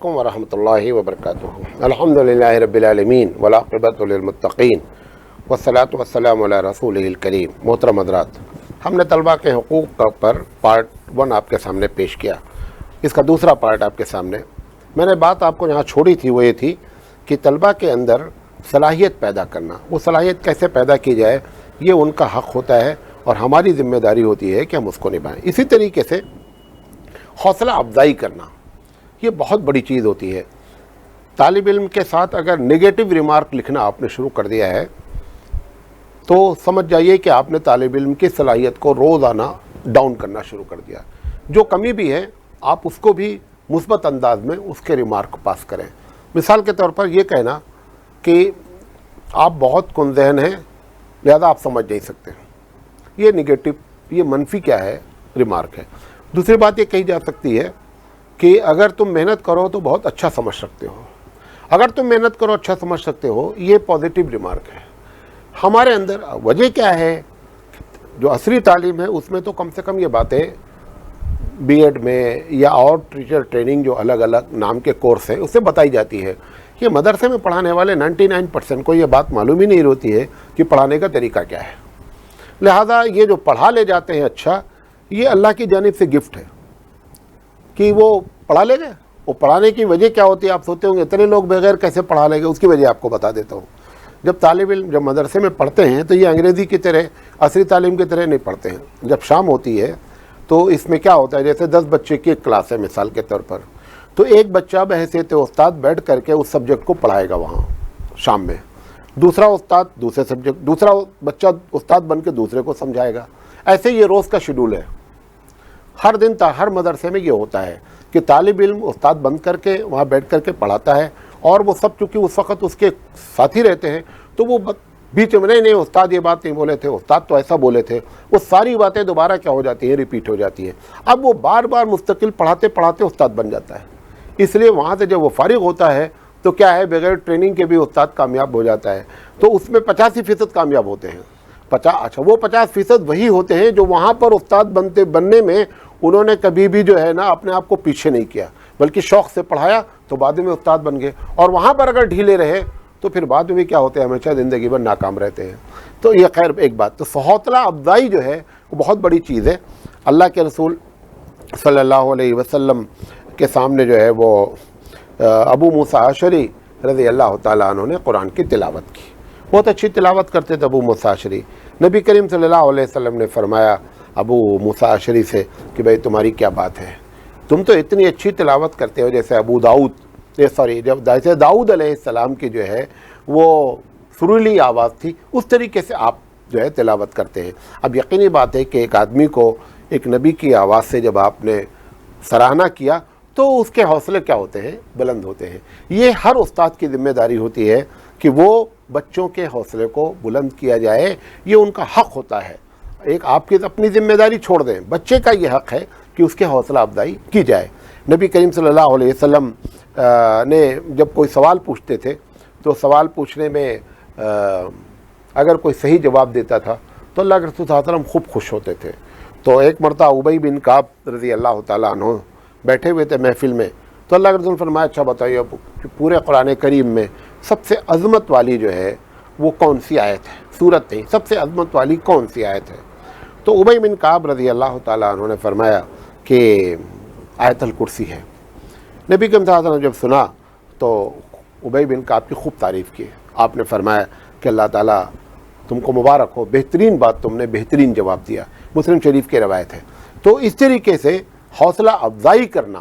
علیکم ورحمۃ اللہ وبرکاتہ۔ الحمدللہ رب العالمین والعاقبۃ للمتقین والصلاۃ والسلام علی رسولہ الکریم۔ محترم حضرات، ہم نے طلبہ کے حقوق پر پارٹ 1 آپ کے سامنے پیش کیا۔ اس کا دوسرا پارٹ آپ کے سامنے میں نے بات آپ کو یہاں چھوڑی تھی، وہ یہ تھی کہ طلبہ کے اندر صلاحیت پیدا کرنا، وہ صلاحیت کیسے پیدا کی جائے، یہ ان کا حق ہوتا ہے اور ہماری ذمہ داری ہوتی ہے کہ ہم اس کو نبھائیں۔ اسی طریقے سے حوصلہ افزائی کرنا، یہ بہت بڑی چیز ہوتی ہے۔ طالب علم کے ساتھ اگر نگیٹو ریمارک لکھنا آپ نے شروع کر دیا ہے تو سمجھ جائیے کہ آپ نے طالب علم کی صلاحیت کو روزانہ ڈاؤن کرنا شروع کر دیا۔ جو کمی بھی ہے آپ اس کو بھی مثبت انداز میں اس کے ریمارک پاس کریں۔ مثال کے طور پر یہ کہنا کہ آپ بہت کن ذہن ہیں لہذا آپ سمجھ نہیں سکتے، یہ نگیٹو، یہ منفی کیا ہے ریمارک ہے۔ دوسری بات یہ کہی جا سکتی ہے کہ اگر تم محنت کرو تو بہت اچھا سمجھ سکتے ہو، اگر تم محنت کرو اچھا سمجھ سکتے ہو، یہ پازیٹیو ریمارک ہے۔ ہمارے اندر وجہ کیا ہے، جو عصری تعلیم ہے اس میں تو کم سے کم یہ باتیں بی ایڈ میں یا اور ٹیچر ٹریننگ جو الگ الگ نام کے کورس ہیں اس سے بتائی جاتی ہے۔ یہ مدرسے میں پڑھانے والے 99% کو یہ بات معلوم ہی نہیں ہوتی ہے کہ پڑھانے کا طریقہ کیا ہے۔ لہذا یہ جو پڑھا لے جاتے ہیں اچھا، یہ اللہ کی جانب سے گفٹ ہے کہ وہ پڑھا لے گئے۔ وہ پڑھانے کی وجہ کیا ہوتی ہے آپ سوچتے ہوں گے اتنے لوگ بغیر کیسے پڑھا لے گئے، اس کی وجہ آپ کو بتا دیتا ہوں۔ جب طالب علم جب مدرسے میں پڑھتے ہیں تو یہ انگریزی کی طرح عصری تعلیم کی طرح نہیں پڑھتے ہیں۔ جب شام ہوتی ہے تو اس میں کیا ہوتا ہے، جیسے 10 بچے کی ایک کلاس ہے مثال کے طور پر، تو ایک بچہ بحیثیت استاد بیٹھ کر کے اس سبجیکٹ کو پڑھائے گا وہاں شام میں، دوسرا استاد دوسرے سبجیکٹ، دوسرا بچہ استاد بن کے دوسرے کو سمجھائے گا۔ ایسے یہ روز کا شیڈول ہے، ہر دن ہر مدرسے میں یہ ہوتا ہے کہ طالب علم استاد بند کر کے وہاں بیٹھ کر کے پڑھاتا ہے، اور وہ سب چونکہ اس وقت اس کے ساتھی رہتے ہیں تو وہ بیچ میں نہیں استاد یہ بات نہیں بولے تھے، استاد تو ایسا بولے تھے، وہ ساری باتیں دوبارہ کیا ہو جاتی ہیں، ریپیٹ ہو جاتی ہیں۔ اب وہ بار بار مستقل پڑھاتے پڑھاتے استاد بن جاتا ہے۔ اس لیے وہاں سے جب وہ فارغ ہوتا ہے تو کیا ہے، بغیر ٹریننگ کے بھی استاد کامیاب ہو جاتا ہے۔ تو اس میں 85% کامیاب ہوتے ہیں۔ اچھا وہ 50% وہی ہوتے ہیں جو وہاں پر استاد بننے میں انہوں نے کبھی بھی جو ہے نا اپنے آپ کو پیچھے نہیں کیا، بلکہ شوق سے پڑھایا تو بعد میں استاد بن گئے، اور وہاں پر اگر ڈھیلے رہے تو پھر بعد میں بھی کیا ہوتے ہیں، ہمیشہ زندگی بھر ناکام رہتے ہیں۔ تو یہ خیر ایک بات، تو حوصلہ افزائی جو ہے وہ بہت بڑی چیز ہے۔ اللہ کے رسول صلی اللہ علیہ وسلم کے سامنے جو ہے وہ ابو موسیٰ اشعری رضی اللہ تعالیٰ عنہ نے قرآن کی تلاوت کی، بہت اچھی تلاوت کرتے تھے ابو موسیٰ اشعری۔ نبی کریم صلی اللہ علیہ وسلم نے فرمایا ابو موسیٰ اشعری سے کہ بھائی تمہاری کیا بات ہے، تم تو اتنی اچھی تلاوت کرتے ہو جیسے جیسے داؤد علیہ السلام کی جو ہے وہ سریلی آواز تھی، اس طریقے سے آپ جو ہے تلاوت کرتے ہیں۔ اب یقینی بات ہے کہ ایک آدمی کو ایک نبی کی آواز سے جب آپ نے سراہنا کیا تو اس کے حوصلے کیا ہوتے ہیں، بلند ہوتے ہیں۔ یہ ہر استاد کی ذمہ داری ہوتی ہے کہ وہ بچوں کے حوصلے کو بلند کیا جائے، یہ ان کا حق ہوتا ہے۔ ایک آپ کی اپنی ذمہ داری چھوڑ دیں، بچے کا یہ حق ہے کہ اس کے حوصلہ افزائی کی جائے۔ نبی کریم صلی اللہ علیہ وسلم نے جب کوئی سوال پوچھتے تھے تو سوال پوچھنے میں اگر کوئی صحیح جواب دیتا تھا تو اللہ کے رسول صلی اللہ علیہ وسلم خوب خوش ہوتے تھے۔ تو ایک مرتبہ ابی بن کعب رضی اللہ تعالیٰ عنہ بیٹھے ہوئے تھے محفل میں، تو اللہ کے رسول فرمایا اچھا بتائیے پورے قرآن کریم میں سب سے عظمت والی جو ہے وہ کون سی آیت ہے، سورت نہیں، سب سے عظمت والی کون سی آیت ہے؟ تو ابی بن کعب رضی اللہ تعالیٰ عنہ نے فرمایا کہ آیت الکرسی ہے۔ نبی کریم صلی اللہ علیہ وسلم جب سنا تو ابی بن کعب کی خوب تعریف کی۔ آپ نے فرمایا کہ اللہ تعالیٰ تم کو مبارک ہو، بہترین بات تم نے بہترین جواب دیا۔ مسلم شریف کی روایت ہے۔ تو اس طریقے سے حوصلہ افزائی کرنا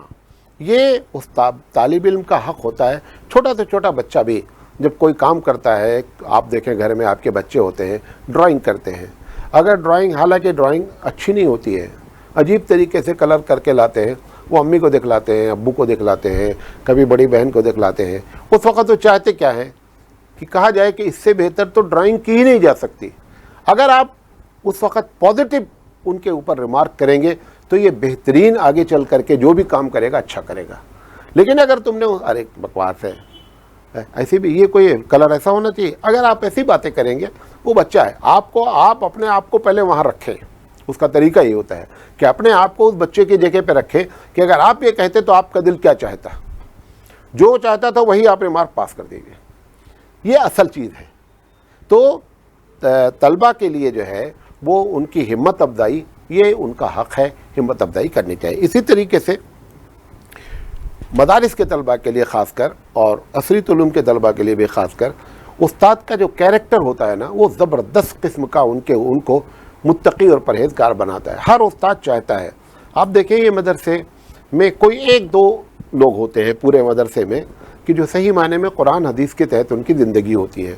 یہ استاد طالب علم کا حق ہوتا ہے۔ چھوٹا سے چھوٹا بچہ بھی جب کوئی کام کرتا ہے، آپ دیکھیں گھر میں آپ کے بچے ہوتے ہیں ڈرائنگ کرتے ہیں، اگر ڈرائنگ، حالانکہ ڈرائنگ اچھی نہیں ہوتی ہے، عجیب طریقے سے کلر کر کے لاتے ہیں، وہ امی کو دکھلاتے ہیں، ابو کو دکھلاتے ہیں، کبھی بڑی بہن کو دکھلاتے ہیں، اس وقت وہ چاہتے کیا ہے کہ کہا جائے کہ اس سے بہتر تو ڈرائنگ کی ہی نہیں جا سکتی۔ اگر آپ اس وقت پازیٹیو ان کے اوپر ریمارک کریں گے تو یہ بہترین آگے چل کر کے جو بھی کام کرے گا اچھا کرے گا۔ لیکن اگر تم نے ارے بکواس ہے، ایسی بھی یہ کوئی کلر ایسا ہونا چاہیے، اگر آپ ایسی باتیں کریں گے، وہ بچہ ہے، آپ اپنے آپ کو پہلے وہاں رکھیں۔ اس کا طریقہ یہ ہوتا ہے کہ اپنے آپ کو اس بچے کی جگہ پہ رکھیں کہ اگر آپ یہ کہتے تو آپ کا دل کیا چاہتا۔ جو چاہتا تھا وہی آپ نے مارک پاس کر دیے. یہ اصل چیز ہے. تو طلبہ کے لیے جو ہے وہ ان کی ہمت افزائی، یہ ان کا حق ہے، ہمت افزائی کرنی چاہیے. اسی طریقے سے مدارس کے طلبہ کے لیے خاص کر اور عصری علوم کے طلبہ کے لیے بھی خاص کر استاد کا جو کیریکٹر ہوتا ہے نا، وہ زبردست قسم کا ان کو متقی اور پرہیزگار بناتا ہے. ہر استاد چاہتا ہے، آپ دیکھیں یہ مدرسے میں کوئی ایک دو لوگ ہوتے ہیں پورے مدرسے میں کہ جو صحیح معنی میں قرآن حدیث کے تحت ان کی زندگی ہوتی ہے.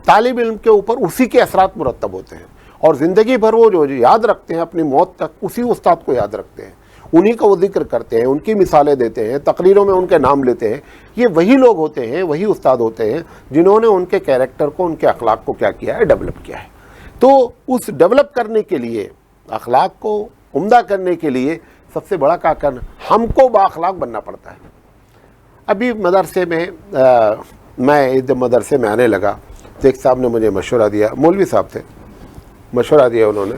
طالب علم کے اوپر اسی کے اثرات مرتب ہوتے ہیں اور زندگی بھر وہ جو یاد رکھتے ہیں اپنی موت تک اسی استاد کو یاد رکھتے ہیں، انہی کا وہ ذکر کرتے ہیں، ان کی مثالیں دیتے ہیں، تقریروں میں ان کے نام لیتے ہیں. یہ وہی لوگ ہوتے ہیں، وہی استاد ہوتے ہیں جنہوں نے ان کے کیریکٹر کو، ان کے اخلاق کو کیا کیا ہے، ڈیولپ کیا ہے. تو اس ڈیولپ کرنے کے لیے، اخلاق کو عمدہ کرنے کے لیے سب سے بڑا کیا کرنا، ہم کو بااخلاق بننا پڑتا ہے. ابھی مدرسے میں میں جب مدرسے میں آنے لگا تو ایک صاحب نے مجھے مشورہ دیا، مولوی صاحب تھے، مشورہ دیا انہوں نے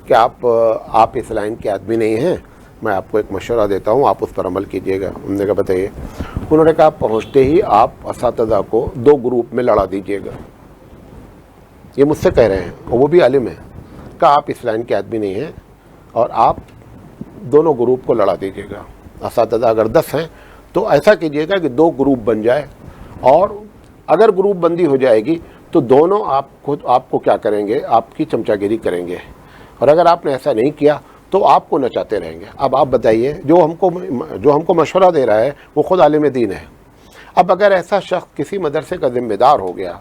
کہ آپ اس لائن کے آدمی نہیں ہیں، میں آپ کو ایک مشورہ دیتا ہوں، آپ اس پر عمل کیجئے گا. ہم نے کہا بتائیے. انہوں نے کہا پہنچتے ہی آپ اساتذہ کو 2 گروپ میں لڑا دیجئے گا. یہ مجھ سے کہہ رہے ہیں اور وہ بھی عالم ہیں. کہا آپ اس لائن کے آدمی نہیں ہیں اور آپ دونوں گروپ کو لڑا دیجئے گا. اساتذہ اگر 10 ہیں تو ایسا کیجئے گا کہ 2 گروپ بن جائے، اور اگر گروپ بندی ہو جائے گی تو دونوں آپ کو کیا کریں گے، آپ کی چمچہ گیری کریں گے، اور اگر آپ نے ایسا نہیں کیا تو آپ کو نچاتے رہیں گے. اب آپ بتائیے، جو ہم کو مشورہ دے رہا ہے وہ خود عالم دین ہے. اب اگر ایسا شخص کسی مدرسے کا ذمہ دار ہو گیا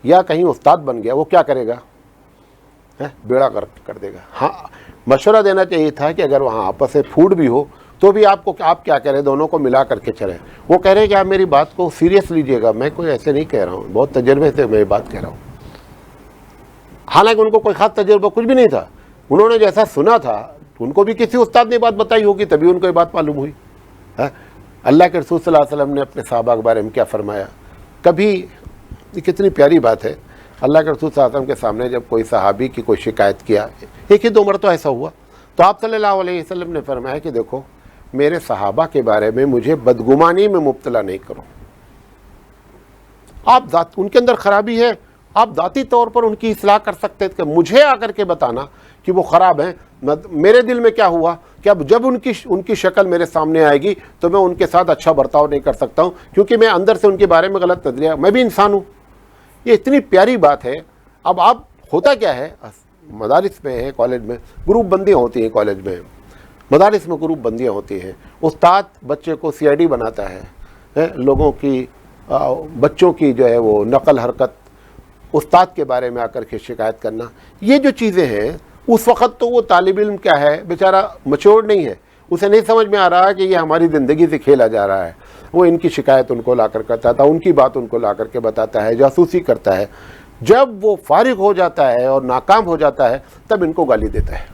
یا کہیں استاد بن گیا، وہ کیا کرے گا، بیڑا کر دے گا. ہاں مشورہ دینا چاہیے تھا کہ اگر وہاں آپس سے پھوٹ بھی ہو تو بھی آپ کیا کریں، دونوں کو ملا کر کے چلیں. وہ کہہ رہے ہیں کہ آپ میری بات کو سیریس لیجئے گا. میں کوئی ایسے نہیں کہہ رہا ہوں، بہت تجربے سے میں یہ بات کہہ رہا ہوں. حالانکہ ان کو کوئی خاص تجربہ کچھ بھی نہیں تھا. انہوں نے جیسا سنا تھا، ان کو بھی کسی استاد نے بات بتائی ہوگی تبھی ان کو یہ بات معلوم ہوئی. اللہ کے رسول صلی اللہ علیہ وسلم نے اپنے صحابہ کے بارے میں کیا فرمایا. کبھی یہ کتنی پیاری بات ہے، اللہ کے رسول صلی اللہ علیہ وسلم کے سامنے جب کوئی صحابی کی کوئی شکایت کیا، ایک ہی 2 مرتبہ ایسا ہوا، تو آپ صلی اللہ علیہ وسلم نے فرمایا کہ دیکھو میرے صحابہ کے بارے میں مجھے بدگمانی میں مبتلا نہیں کرو. ان کے اندر خرابی ہے، آپ ذاتی طور پر ان کی اصلاح کر سکتے ہیں، کہ مجھے آ کر کے بتانا کہ وہ خراب ہیں. میرے دل میں کیا ہوا کہ اب جب ان کی شکل میرے سامنے آئے گی تو میں ان کے ساتھ اچھا برتاؤ نہیں کر سکتا ہوں، کیونکہ میں اندر سے ان کے بارے میں غلط نظریہ، میں بھی انسان ہوں. یہ اتنی پیاری بات ہے. اب آپ ہوتا کیا ہے، مدارس میں ہے، کالج میں گروپ بندیاں ہوتی ہیں، کالج میں مدارس میں گروپ بندیاں ہوتی ہیں. استاد بچے کو CID بناتا ہے، لوگوں کی بچوں کی جو ہے وہ نقل حرکت، استاد کے بارے میں آ کر کے شکایت کرنا. یہ جو چیزیں ہیں اس وقت تو وہ طالب علم کیا ہے، بیچارہ میچور نہیں ہے، اسے نہیں سمجھ میں آ رہا کہ یہ ہماری زندگی سے کھیلا جا رہا ہے. وہ ان کی شکایت ان کو لا کر کرتا تھا، ان کی بات ان کو لا کر کے بتاتا ہے، جاسوسی کرتا ہے. جب وہ فارغ ہو جاتا ہے اور ناکام ہو جاتا ہے تب ان کو گالی دیتا ہے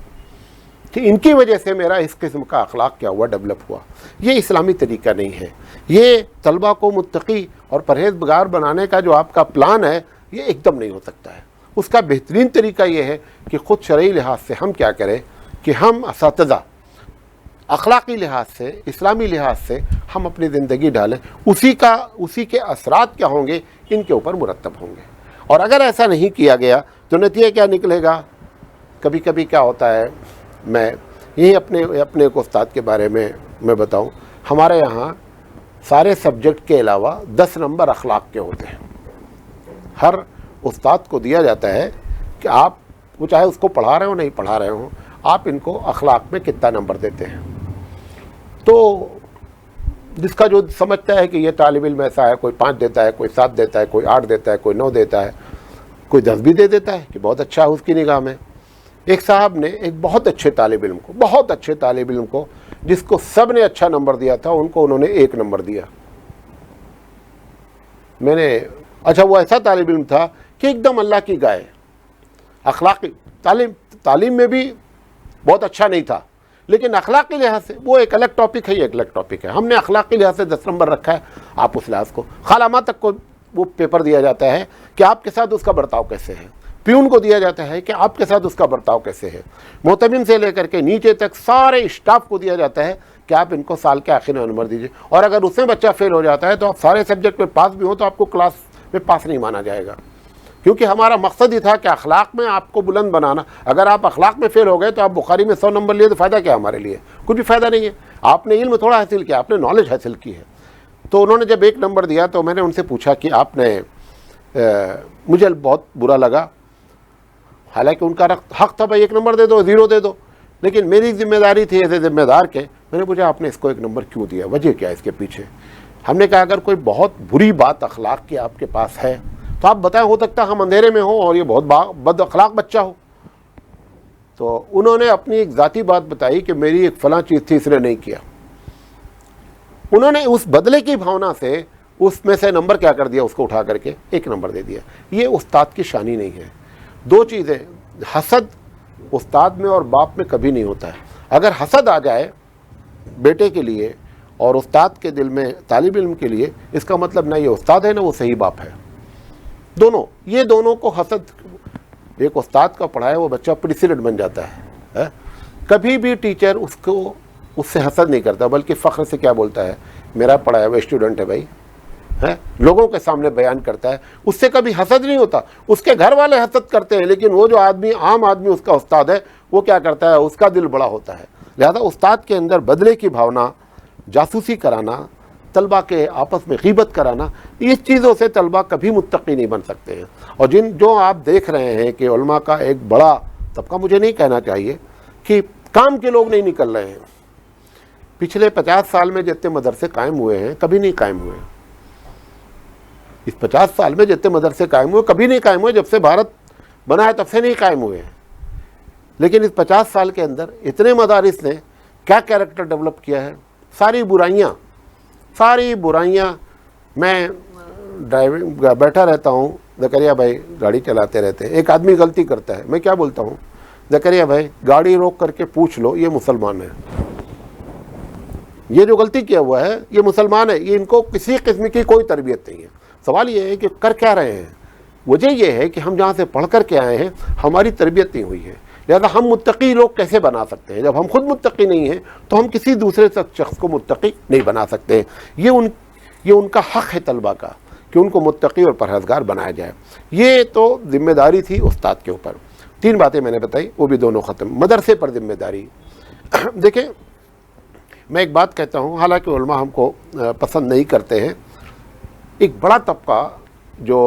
کہ ان کی وجہ سے میرا اس قسم کا اخلاق کیا ہوا، ڈیولپ ہوا. یہ اسلامی طریقہ نہیں ہے. یہ طلبہ کو متقی اور پرہیزگار بنانے کا جو آپ کا پلان ہے، یہ ایک دم نہیں ہو سکتا ہے. اس کا بہترین طریقہ یہ ہے کہ خود شرعی لحاظ سے ہم کیا کریں کہ ہم اساتذہ اخلاقی لحاظ سے، اسلامی لحاظ سے ہم اپنی زندگی ڈالیں. اسی کے اثرات کیا ہوں گے، ان کے اوپر مرتب ہوں گے. اور اگر ایسا نہیں کیا گیا تو نتیجہ کیا نکلے گا. کبھی کبھی کیا ہوتا ہے، میں یہی اپنے ایک استاد کے بارے میں بتاؤں، ہمارے یہاں سارے سبجیکٹ کے علاوہ 10 نمبر اخلاق کے ہوتے ہیں. ہر استاد کو دیا جاتا ہے کہ آپ وہ چاہے اس کو پڑھا رہے ہو نہیں پڑھا رہے ہوں، آپ ان کو اخلاق میں کتنا نمبر دیتے ہیں. تو جس کا جو سمجھتا ہے کہ یہ طالب علم ایسا ہے، کوئی 5 دیتا ہے، کوئی 7 دیتا ہے، کوئی 8 دیتا ہے، کوئی 9 دیتا ہے، کوئی 10 بھی دے دیتا ہے کہ بہت اچھا ہے اس کی نگاہ میں. ایک صاحب نے ایک بہت اچھے طالب علم کو جس کو سب نے اچھا نمبر دیا تھا، ان کو انہوں نے 1 نمبر دیا. میں نے اچھا وہ ایسا طالب علم تھا کہ ایک دم اللہ کی گائے، اخلاقی تعلیم میں بھی بہت اچھا نہیں تھا، لیکن اخلاقی لحاظ سے وہ ایک الگ ٹاپک ہے، یہ ایک الگ ٹاپک ہے. ہم نے اخلاقی لحاظ سے 10 نمبر رکھا ہے. آپ اس لحاظ کو خالامہ تک کو وہ پیپر دیا جاتا ہے کہ آپ کے ساتھ اس کا برتاؤ کیسے ہے. پیون کو دیا جاتا ہے کہ آپ کے ساتھ اس کا برتاؤ کیسے ہے. محتمم سے لے کر کے نیچے تک سارے اسٹاف کو دیا جاتا ہے کہ آپ ان کو سال کے آخر میں نمبر دیجیے، اور اگر اس میں بچہ فیل ہو جاتا ہے تو آپ سارے سبجیکٹ میں پاس بھی ہوں تو آپ کو کلاس میں پاس نہیں مانا جائے گا، کیونکہ ہمارا مقصد ہی تھا کہ اخلاق میں آپ کو بلند بنانا۔ اگر آپ اخلاق میں فیل ہو گئے تو آپ بخاری میں 100 نمبر لیے تو فائدہ کیا ہمارے لیے؟ کچھ بھی فائدہ نہیں ہے۔ آپ نے علم تھوڑا حاصل کیا، آپ نے نالج حاصل کی ہے۔ تو انہوں نے جب 1 نمبر دیا تو میں نے ان سے پوچھا کہ آپ نے مجھے بہت برا لگا، حالانکہ ان کا حق تھا بھائی 1 نمبر دے دو، 0 دے دو، لیکن میری ذمہ داری تھی ایسے ذمہ دار کے، میں نے پوچھا آپ نے اس کو 1 نمبر کیوں دیا، وجہ کیا ہے اس کے پیچھے؟ ہم نے کہا اگر کوئی بہت بری بات اخلاق کی آپ کے پاس ہے تو آپ بتائیں، ہو سکتا ہے ہم اندھیرے میں ہوں اور یہ بہت بد اخلاق بچہ ہو۔ تو انہوں نے اپنی ایک ذاتی بات بتائی کہ میری ایک فلاں چیز تھی اس نے نہیں کیا۔ انہوں نے اس بدلے کی بھاونا سے اس میں سے نمبر کیا کر دیا، اس کو اٹھا کر کے 1 نمبر دے دیا۔ یہ استاد کی شانی نہیں ہے۔ 2 چیزیں، حسد استاد میں اور باپ میں کبھی نہیں ہوتا ہے۔ اگر حسد آ جائے بیٹے کے لیے اور استاد کے دل میں طالب علم کے لیے، اس کا مطلب نہ یہ استاد ہے نہ وہ صحیح باپ ہے۔ دونوں کو حسد، ایک استاد کا پڑھایا وہ بچہ پریسیڈنٹ بن جاتا ہے، کبھی بھی ٹیچر اس سے حسد نہیں کرتا، بلکہ فخر سے کیا بولتا ہے، میرا پڑھایا ہوا اسٹوڈنٹ ہے بھائی، لوگوں کے سامنے بیان کرتا ہے، اس سے کبھی حسد نہیں ہوتا۔ اس کے گھر والے حسد کرتے ہیں، لیکن وہ جو عام آدمی اس کا استاد ہے، وہ کیا کرتا ہے، اس کا دل بڑا ہوتا ہے۔ لہذا استاد کے اندر بدلے کی بھاونا، جاسوسی کرانا، طلبہ کے آپس میں غیبت کرانا، اس چیزوں سے طلبہ کبھی متقی نہیں بن سکتے ہیں۔ اور جو آپ دیکھ رہے ہیں کہ علماء کا ایک بڑا طبقہ، مجھے نہیں کہنا چاہیے کہ کام کے لوگ نہیں نکل رہے ہیں۔ پچھلے 50 سال میں جتنے مدرسے قائم ہوئے ہیں کبھی نہیں قائم ہوئے، اس 50 سال میں جتنے مدرسے قائم ہوئے کبھی نہیں قائم ہوئے، جب سے بھارت بنا ہے تب سے نہیں قائم ہوئے ہیں۔ لیکن اس 50 سال کے اندر اتنے مدارس نے کیا کیریکٹر ڈیولپ کیا ہے، ساری برائیاں۔ میں ڈرائیونگ بیٹھا رہتا ہوں، زکریا بھائی گاڑی چلاتے رہتے ہیں، ایک آدمی غلطی کرتا ہے، میں کیا بولتا ہوں، زکریا بھائی گاڑی روک کر کے پوچھ لو یہ مسلمان ہے، یہ جو غلطی کیا ہوا ہے یہ مسلمان ہے، یہ ان کو کسی قسم کی کوئی تربیت نہیں ہے۔ سوال یہ ہے کہ کر کیا رہے ہیں؟ وجہ یہ ہے کہ ہم جہاں سے پڑھ کر کے آئے ہیں ہماری تربیت نہیں ہوئی ہے۔ لہذا ہم متقی لوگ کیسے بنا سکتے ہیں؟ جب ہم خود متقی نہیں ہیں تو ہم کسی دوسرے شخص کو متقی نہیں بنا سکتے۔ یہ ان کا حق ہے طلبہ کا کہ ان کو متقی اور پرہیزگار بنایا جائے۔ یہ تو ذمہ داری تھی استاد کے اوپر۔ 3 باتیں میں نے بتائی، وہ بھی دونوں ختم۔ مدرسے پر ذمہ داری، دیکھیں میں ایک بات کہتا ہوں، حالانکہ علماء ہم کو پسند نہیں کرتے ہیں، ایک بڑا طبقہ جو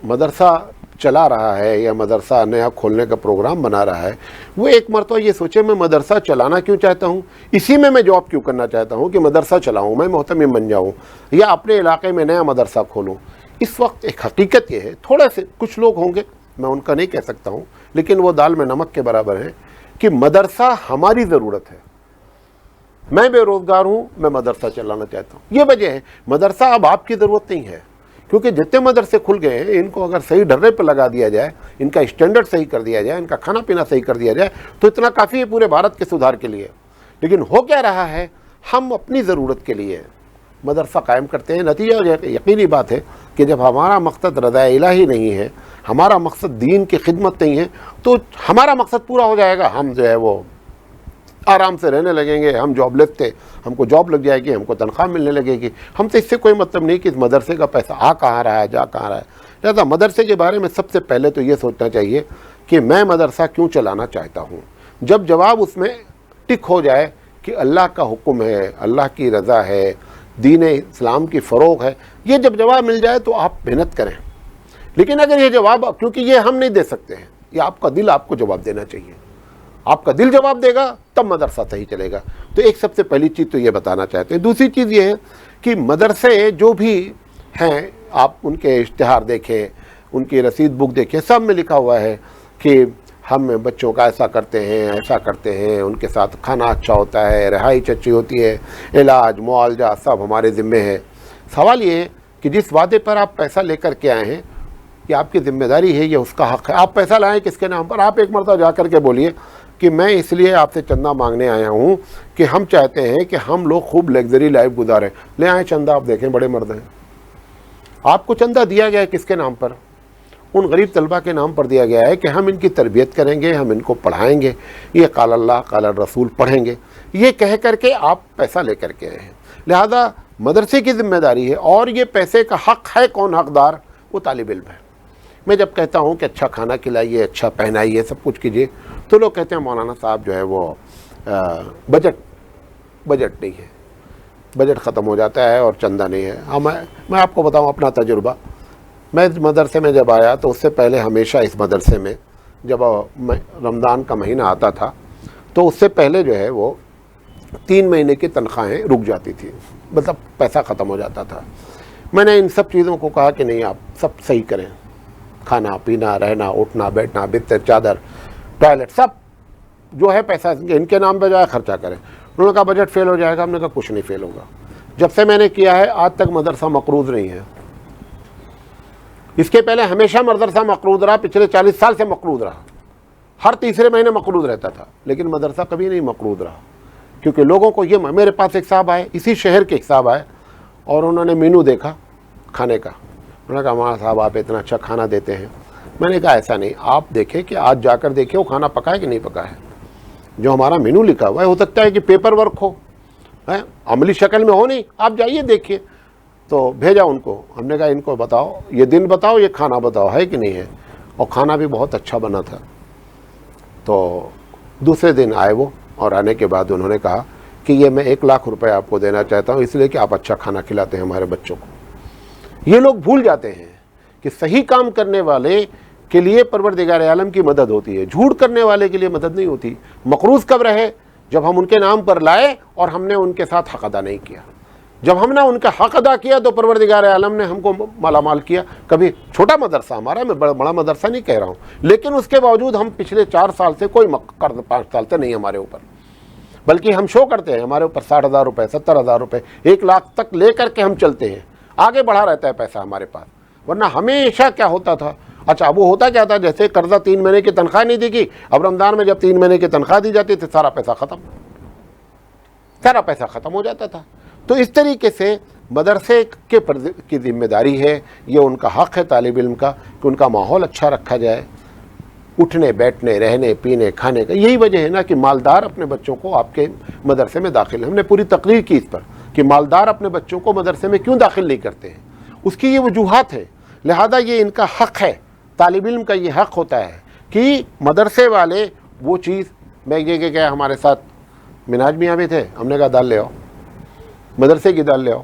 مدرسہ چلا رہا ہے یا مدرسہ نیا کھولنے کا پروگرام بنا رہا ہے، وہ ایک مرتبہ یہ سوچے میں مدرسہ چلانا کیوں چاہتا ہوں، اسی میں جاب کیوں کرنا چاہتا ہوں کہ مدرسہ چلاؤں، میں محتمم بن جاؤں یا اپنے علاقے میں نیا مدرسہ کھولوں۔ اس وقت ایک حقیقت یہ ہے، تھوڑے سے کچھ لوگ ہوں گے، میں ان کا نہیں کہہ سکتا ہوں، لیکن وہ دال میں نمک کے برابر ہیں، کہ مدرسہ ہماری ضرورت ہے۔ میں بے روزگار ہوں، میں مدرسہ چلانا چاہتا ہوں، یہ وجہ ہے۔ مدرسہ اب آپ کی ضرورت نہیں ہے، کیونکہ جتنے مدرسے کھل گئے ہیں ان کو اگر صحیح ڈرے پہ لگا دیا جائے، ان کا اسٹینڈرڈ صحیح کر دیا جائے، ان کا کھانا پینا صحیح کر دیا جائے تو اتنا کافی ہے پورے بھارت کے سدھار کے لیے۔ لیکن ہو کیا رہا ہے، ہم اپنی ضرورت کے لیے مدرسہ قائم کرتے ہیں۔ نتیجہ یقینی بات ہے کہ جب ہمارا مقصد رضا الہی نہیں ہے، ہمارا مقصد دین کی خدمت نہیں ہے، تو ہمارا مقصد پورا ہو جائے گا، ہم جو ہے وہ آرام سے رہنے لگیں گے۔ ہم جاب لیس تھے، ہم کو جاب لگ جائے گی، ہم کو تنخواہ ملنے لگے گی، ہم سے اس سے کوئی مطلب نہیں کہ اس مدرسے کا پیسہ آ کہاں رہا ہے، جا کہاں رہا ہے۔ لہذا مدرسے کے بارے میں سب سے پہلے تو یہ سوچنا چاہیے کہ میں مدرسہ کیوں چلانا چاہتا ہوں۔ جب جواب اس میں ٹک ہو جائے کہ اللہ کا حکم ہے، اللہ کی رضا ہے، دین اسلام کی فروغ ہے، یہ جب جواب مل جائے تو آپ محنت کریں۔ لیکن اگر یہ جواب، کیونکہ یہ ہم نہیں دے سکتے ہیں، یہ آپ کا دل آپ کو جواب دینا چاہیے، آپ کا دل جواب دے گا تب مدرسہ صحیح چلے گا۔ تو ایک سب سے پہلی چیز تو یہ بتانا چاہتے ہیں۔ دوسری چیز یہ ہے کہ مدرسے جو بھی ہیں، آپ ان کے اشتہار دیکھیں، ان کی رسید بک دیکھیں، سب میں لکھا ہوا ہے کہ ہم بچوں کا ایسا کرتے ہیں، ایسا کرتے ہیں، ان کے ساتھ کھانا اچھا ہوتا ہے، رہائش اچھی ہوتی ہے، علاج معالجہ سب ہمارے ذمے ہے۔ سوال یہ ہے کہ جس وعدے پر آپ پیسہ لے کر کے آئے ہیں، یہ آپ کی ذمہ داری ہے، یہ اس کا حق ہے۔ آپ پیسہ لائیں کس کے نام پر؟ آپ ایک مرتبہ جا کر کے بولیے کہ میں اس لیے آپ سے چندہ مانگنے آیا ہوں کہ ہم چاہتے ہیں کہ ہم لوگ خوب لگژری لائف گزاریں، لے آئیں چندہ۔ آپ دیکھیں بڑے مرد ہیں، آپ کو چندہ دیا گیا ہے کس کے نام پر؟ ان غریب طلبہ کے نام پر دیا گیا ہے کہ ہم ان کی تربیت کریں گے, ہم ان کو پڑھائیں گے, یہ قال اللہ قال الرسول پڑھیں گے, یہ کہہ کر کے آپ پیسہ لے کر کے آئے ہیں. لہذا مدرسے کی ذمہ داری ہے, اور یہ پیسے کا حق ہے کون حقدار؟ وہ طالب علم ہے. میں جب کہتا ہوں کہ اچھا کھانا کھلائیے, اچھا پہنائیے, سب کچھ کیجیے, تو لوگ کہتے ہیں مولانا صاحب جو ہے وہ بجٹ نہیں ہے, بجٹ ختم ہو جاتا ہے اور چندہ نہیں ہے. میں آپ کو بتاؤں اپنا تجربہ. میں مدرسے میں جب آیا تو اس سے پہلے ہمیشہ اس مدرسے میں جب رمضان کا مہینہ آتا تھا تو اس سے پہلے جو ہے وہ 3 مہینے کی تنخواہیں رک جاتی تھی, مطلب پیسہ ختم ہو جاتا تھا. میں نے ان سب چیزوں کو کہا کہ نہیں, آپ سب صحیح کریں, کھانا پینا, رہنا, اٹھنا, بیٹھنا, بستر, چادر, ٹوائلٹ, سب جو ہے پیسہ ان کے نام پہ جو ہے خرچہ کریں. انہوں نے کہا بجٹ فیل ہو جائے گا. ہم نے کہا کچھ نہیں فیل ہوگا. جب سے میں نے کیا ہے آج تک مدرسہ مقروض نہیں ہے. اس کے پہلے ہمیشہ مدرسہ مقروض رہا, پچھلے 40 سال سے مقروض رہا, ہر تیسرے مہینے مقروض رہتا تھا, لیکن مدرسہ کبھی نہیں مقروض رہا. کیونکہ لوگوں کو یہ, میرے پاس ایک صاحب آئے, اسی شہر کے ایک صاحب آئے, اور انہوں نے مینو دیکھا کھانے کا. انہوں نے کہا مولانا صاحب آپ اتنا اچھا کھانا دیتے ہیں. میں نے کہا ایسا نہیں, آپ دیکھیں کہ آج جا کر دیکھیں وہ کھانا پکا ہے کہ نہیں پکا ہے. جو ہمارا مینو لکھا ہوا ہے ہو سکتا ہے کہ پیپر ورک ہو, عملی شکل میں ہو نہیں, آپ جائیے دیکھیے. تو بھیجا ان کو. ہم نے کہا ان کو بتاؤ, یہ دن بتاؤ, یہ کھانا بتاؤ ہے کہ نہیں ہے. اور کھانا بھی بہت اچھا بنا تھا. تو دوسرے دن آئے وہ, اور آنے کے بعد انہوں نے کہا کہ یہ میں 1 لاکھ روپے آپ کو دینا چاہتا ہوں اس لیے کہ آپ اچھا کھانا کھلاتے ہیں ہمارے بچوں کو. یہ لوگ بھول جاتے ہیں کہ صحیح کام کرنے والے کے لیے پروردگار عالم کی مدد ہوتی ہے, جھوٹ کرنے والے کے لیے مدد نہیں ہوتی. مقروض کب رہے؟ جب ہم ان کے نام پر لائے اور ہم نے ان کے ساتھ حق ادا نہیں کیا. جب ہم نے ان کا حق ادا کیا تو پروردگار عالم نے ہم کو مالا مال کیا. کبھی چھوٹا مدرسہ ہمارا, میں بڑا مدرسہ نہیں کہہ رہا ہوں, لیکن اس کے باوجود ہم پچھلے 4 سال سے کوئی قرض 5 سال سے نہیں ہمارے اوپر, بلکہ ہم شو کرتے ہیں ہمارے اوپر 60,000 روپے, 70,000 روپے, 1 لاکھ تک لے کر کے ہم چلتے ہیں. آگے بڑھا رہتا ہے پیسہ ہمارے پاس. ورنہ ہمیشہ کیا ہوتا تھا, اچھا وہ ہوتا کیا تھا, جیسے قرضہ 3 مہینے کی تنخواہ نہیں دی گی, اب رمضان میں جب 3 مہینے کی تنخواہ دی جاتی تھی سارا پیسہ ختم ہو جاتا تھا. تو اس طریقے سے مدرسے کی ذمہ داری ہے, یہ ان کا حق ہے طالب علم کا کہ ان کا ماحول اچھا رکھا جائے, اٹھنے بیٹھنے, رہنے, پینے, کھانے کا. یہی وجہ ہے نا کہ مالدار اپنے بچوں کو آپ کے مدرسے میں داخل, ہم نے پوری تقریر کی اس پر کہ مالدار اپنے بچوں کو مدرسے میں کیوں داخل نہیں کرتے ہیں. اس کی یہ وجوہات ہیں. لہذا یہ ان کا حق ہے, طالب علم کا یہ حق ہوتا ہے کہ مدرسے والے وہ چیز, میں یہ کہ ہمارے ساتھ مناج میاں بھی تھے, ہم نے کہا دال لے آؤ, مدرسے کی دال لے آؤ.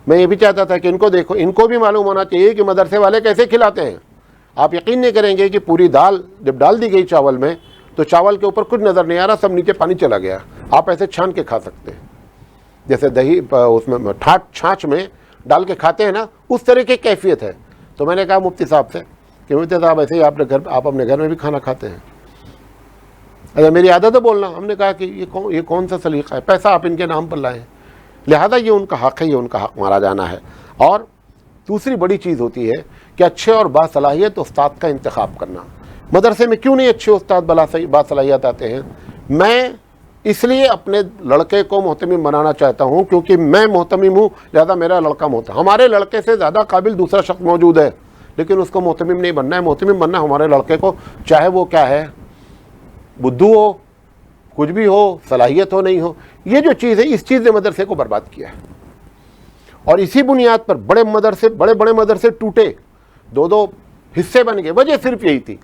میں یہ بھی چاہتا تھا کہ ان کو دیکھو, ان کو بھی معلوم ہونا چاہیے کہ مدرسے والے کیسے کھلاتے ہیں. آپ یقین نہیں کریں گے کہ پوری دال جب ڈال دی گئی چاول میں تو چاول کے اوپر کچھ نظر نہیں آ رہا, سب نیچے پانی چلا گیا. آپ ایسے چھان کے کھا سکتے ہیں, جیسے دہی اس میں چھاچھ میں ڈال کے کھاتے ہیں نا, اس طرح کی کیفیت ہے. تو میں نے کہا مفتی صاحب سے کہ مفتی صاحب ایسے ہی آپ اپنے گھر میں بھی کھانا کھاتے ہیں. اگر میری عادت ہے بولنا. ہم نے کہا کہ یہ کون سا سلیقہ ہے, پیسہ آپ ان کے نام پر لائیں. لہذا یہ ان کا حق ہے, یہ ان کا حق مارا جانا ہے. اور دوسری بڑی چیز ہوتی ہے کہ اچھے اور باصلاحیت استاد کا انتخاب کرنا. مدرسے میں کیوں نہیں اچھے استاد باصلاحیت آتے ہیں؟ میں اس لیے اپنے لڑکے کو محتمم بنانا چاہتا ہوں کیونکہ میں محتمم ہوں, لہذا میرا لڑکا محتمم. ہمارے لڑکے سے زیادہ قابل دوسرا شخص موجود ہے, لیکن اس کو محتمم نہیں بننا ہے. محتمم بننا ہمارے لڑکے کو, چاہے وہ کیا ہے, بدھو ہو, کچھ بھی ہو, صلاحیت ہو نہیں ہو. یہ جو چیز ہے, اس چیز نے مدرسے کو برباد کیا ہے. اور اسی بنیاد پر بڑے بڑے مدرسے ٹوٹے, 2 حصے بن گئے. وجہ صرف یہی تھی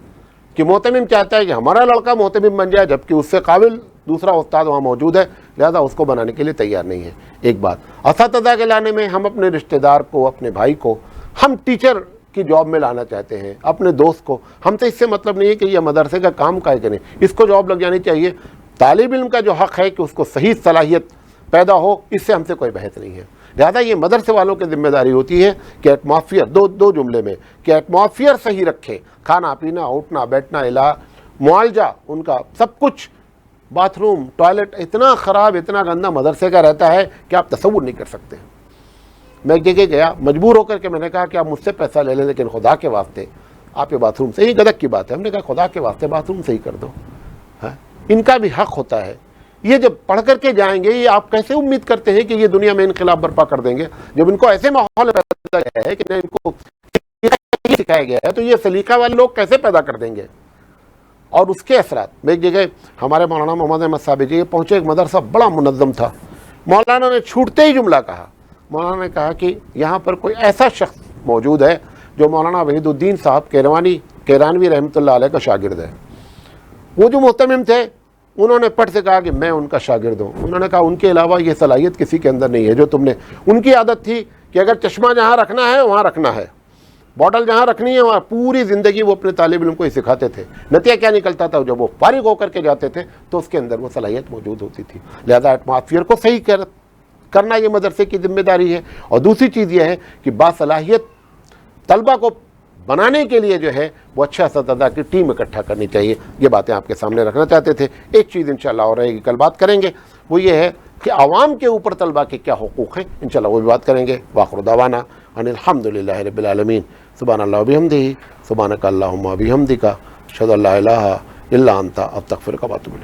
کہ محتمم چاہتا ہے کہ ہمارا لڑکا محتمم بن جائے, جبکہ اس سے قابل دوسرا استاد وہاں موجود ہے, لہذا اس کو بنانے کے لیے تیار نہیں ہے. ایک بات, اساتذہ کے لانے میں ہم اپنے رشتہ دار کو, اپنے بھائی کو ہم ٹیچر کی جاب میں لانا چاہتے ہیں, اپنے دوست کو. ہم سے اس سے مطلب نہیں ہے کہ یہ مدرسے کا کام کا ہے کہ نہیں, اس کو جاب لگ جانی چاہیے. طالب علم کا جو حق ہے کہ اس کو صحیح صلاحیت پیدا ہو, اس سے ہم سے کوئی بحث نہیں ہے. لہذا یہ مدرسے والوں کی ذمہ داری ہوتی ہے کہ ایٹماسفیئر, دو جملے میں, کہ ایٹماسفیئر صحیح رکھے. کھانا پینا, اٹھنا بیٹھنا, معالجہ ان کا سب کچھ, باتھ روم, ٹوائلٹ اتنا خراب, اتنا گندا مدرسے کا رہتا ہے کہ آپ تصور نہیں کر سکتے. میں ایک جگہ گیا, مجبور ہو کر کے میں نے کہا کہ آپ مجھ سے پیسہ لے لیں, لیکن خدا کے واسطے آپ یہ باتھ روم صحیح, گدک کی بات ہے. ہم نے کہا خدا کے واسطے باتھ روم صحیح کر دو. ان کا بھی حق ہوتا ہے. یہ جب پڑھ کر کے جائیں گے, یہ آپ کیسے امید کرتے ہیں کہ یہ دنیا میں انقلاب برپا کر دیں گے, جب ان کو ایسے ماحول پیدا ہے کہ ان کو نہیں سکھایا گیا ہے تو یہ سلیقہ والے لوگ کیسے پیدا کر دیں گے؟ اور اس کے اثرات میں ایک جگہ ہمارے مولانا محمد احمد صاحب جی پہنچے، ایک مدرسہ بڑا منظم تھا، مولانا نے چھوٹتے ہی جملہ کہا، مولانا نے کہا کہ یہاں پر کوئی ایسا شخص موجود ہے جو مولانا وحید الدین صاحب کیرانوی رحمۃ اللہ علیہ کا شاگرد ہے۔ وہ جو محتمم تھے انہوں نے پٹ سے کہا کہ میں ان کا شاگرد ہوں۔ انہوں نے کہا ان کے علاوہ یہ صلاحیت کسی کے اندر نہیں ہے جو تم نے، ان کی عادت تھی کہ اگر چشمہ جہاں رکھنا ہے وہاں رکھنا ہے، بوٹل جہاں رکھنی ہے وہاں، پوری زندگی وہ اپنے طالب علم کو ہی سکھاتے تھے۔ نتیجہ کیا نکلتا تھا؟ جب وہ فارغ ہو کر کے جاتے تھے تو اس کے اندر وہ صلاحیت موجود ہوتی تھی۔ لہذا ایٹماسفیئر کو صحیح کرنا یہ مدرسے کی ذمہ داری ہے۔ اور دوسری چیز یہ ہے کہ باصلاحیت طلبہ کو بنانے کے لیے جو ہے وہ اچھا اساتذہ کی ٹیم اکٹھا کرنی چاہیے۔ یہ باتیں آپ کے سامنے رکھنا چاہتے تھے۔ ایک چیز انشاءاللہ اور رہے گی، کل بات کریں گے، وہ یہ ہے کہ عوام کے اوپر طلبہ کے کیا حقوق ہیں، انشاءاللہ وہ بھی بات کریں گے۔ وآخر دعوانا ان الحمدللہ رب العالمین، سبحان اللہ و بحمدہ، سبحانک اللہم و بحمدک، اشہد ان لا الہ الا انت، استغفرک و اتوب الیک۔